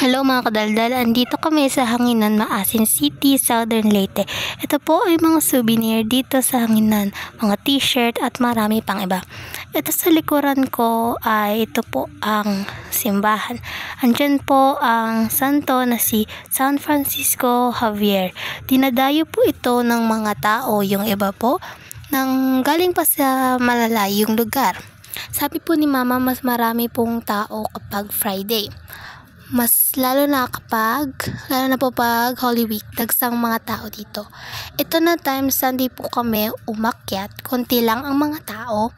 Hello mga kadaldal, andito kami sa Hanginan, Maasin City, Southern Leyte. Ito po ay mga souvenir dito sa Hanginan, mga t-shirt at marami pang iba. Ito sa likuran ko ay ito po ang simbahan. Andyan po ang santo na si San Francisco Javier. Dinadayo po ito ng mga tao, yung iba po nang galing pa sa malalayong lugar. Sabi po ni Mama, mas marami pong tao kapag Friday. Mas lalo na po pag Holy Week, dagsang mga tao dito. Ito na time Sunday po kami umakyat, konti lang ang mga tao.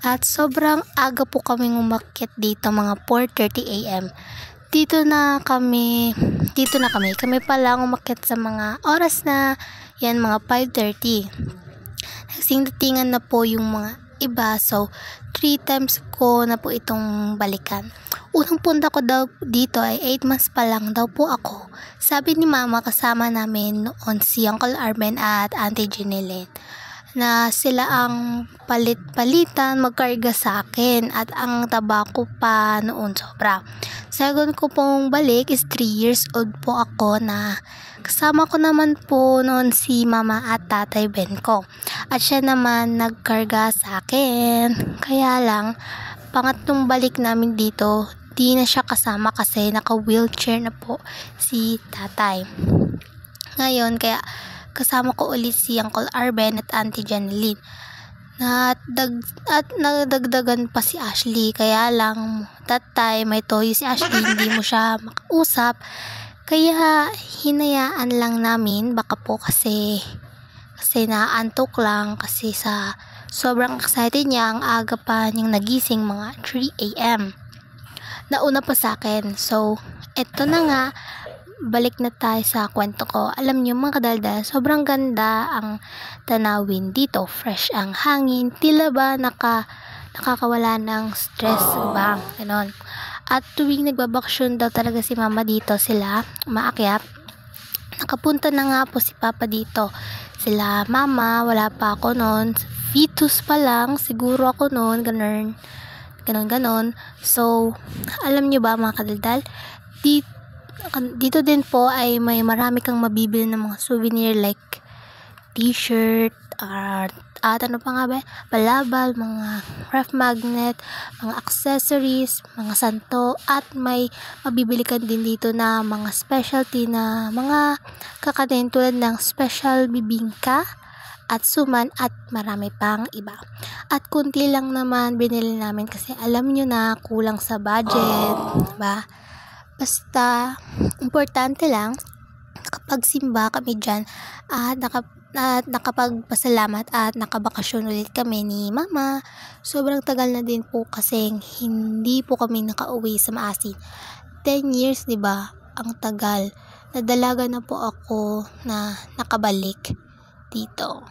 At sobrang aga po kaming umakyat dito, mga 4:30 AM. Dito na kami, kami pa lang umakyat sa mga oras na, yan mga 5:30. Nagsingdatingan na po yung mga iba, so 3 times ko na po itong balikan. Unang punta ko daw dito ay 8 months pa lang daw po ako. Sabi ni Mama, kasama namin noon si Uncle Arben at Auntie Jeneline, na sila ang palit-palitan magkarga sa akin, at ang taba ko pa noon sobra. Second ko pong balik is 3 years old po ako, na kasama ko naman po noon si Mama at Tatay Ben ko. At siya naman nagkarga sa akin. Kaya lang, pangatlong balik namin dito, di na siya kasama kasi naka-wheelchair na po si Tatay. Ngayon, kaya kasama ko ulit si Uncle Arben at Auntie Janeline. At nadagdagan pa si Ashley, kaya lang that time may toyo si Ashley, hindi mo siya makausap. Kaya hinayaan lang namin, baka po kasi naantok lang kasi sa sobrang excited niya. Ang aga pa niyang nagising, mga 3 AM. Nauna pa sa akin. So, eto na nga, balik na tayo sa kwento ko. Alam niyo mga kadaldal, sobrang ganda ang tanawin dito. Fresh ang hangin, tila ba nakakawala ng stress ba? Ganon. At tuwing nagbabaksyon daw talaga si Mama dito, sila umaakyat. Nakapunta na nga po si Papa dito. Sila Mama, wala pa ako noon. Fetus pa lang, siguro ako noon, ganon. So, alam nyo ba mga kadaldal, dito din po ay may marami kang mabibili ng mga souvenir like t-shirt, at ano pa nga ba, balabal, mga ref magnet, mga accessories, mga santo, at may mabibili ka din dito na mga specialty na mga kakanin tulad ng special bibingka at suman, at marami pang iba. At kunti lang naman binili namin kasi alam nyo na kulang sa budget, diba? Basta importante lang nakapagsimba kami dyan at nakapagpasalamat at nakabakasyon ulit kami ni Mama. Sobrang tagal na din po kasi hindi po kami nakauwi sa Maasin. 10 years, diba? Ang tagal. Nadalaga na po ako na nakabalik dito.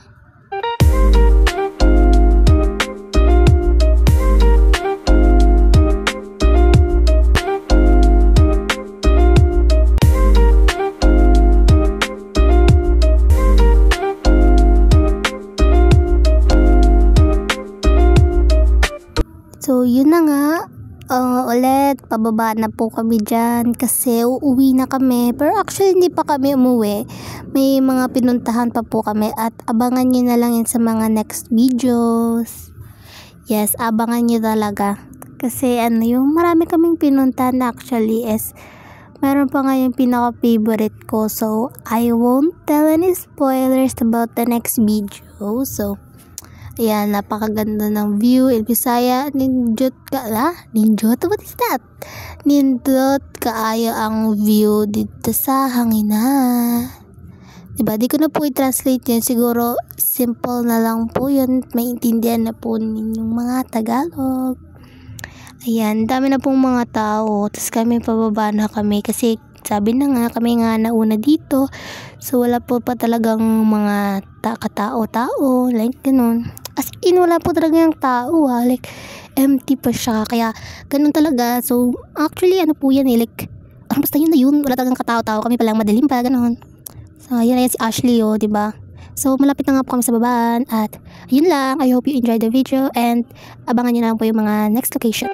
So, yun na nga. Ulit, pababa na po kami dyan kasi uuwi na kami. Pero actually, hindi pa kami umuwi. May mga pinuntahan pa po kami at abangan nyo na lang yun sa mga next videos. Yes, abangan nyo talaga. Kasi yung marami kaming pinuntahan na actually is meron pa nga yung pinaka-favorite ko. So, I won't tell any spoilers about the next video. So, ayan, napakaganda ng view in Bisaya. Nindot what is that? Nindot kaayo ang view dito sa Hanginan. Diba? Di ko na po i-translate yun. Siguro simple na lang po yun. Maintindihan na po ninyong mga Tagalog. Ayan, dami na pong mga tao. Tapos kami pababa na kami kasi sabi na nga, kami nga nauna dito. So, wala po pa talagang mga katao-tao. Like, ganun. As in, wala po talaga yung tao, ha. Like, empty pa siya. Kaya, ganun talaga. So, actually, ano po yan, like, basta yun na yun. Wala talagang katao-tao. Kami palang madilim pa, ganun. So, yun na yan si Ashley, diba? So, malapit na nga po kami sa babaan. At, yun lang. I hope you enjoyed the video. And, abangan nyo na lang po yung mga next location.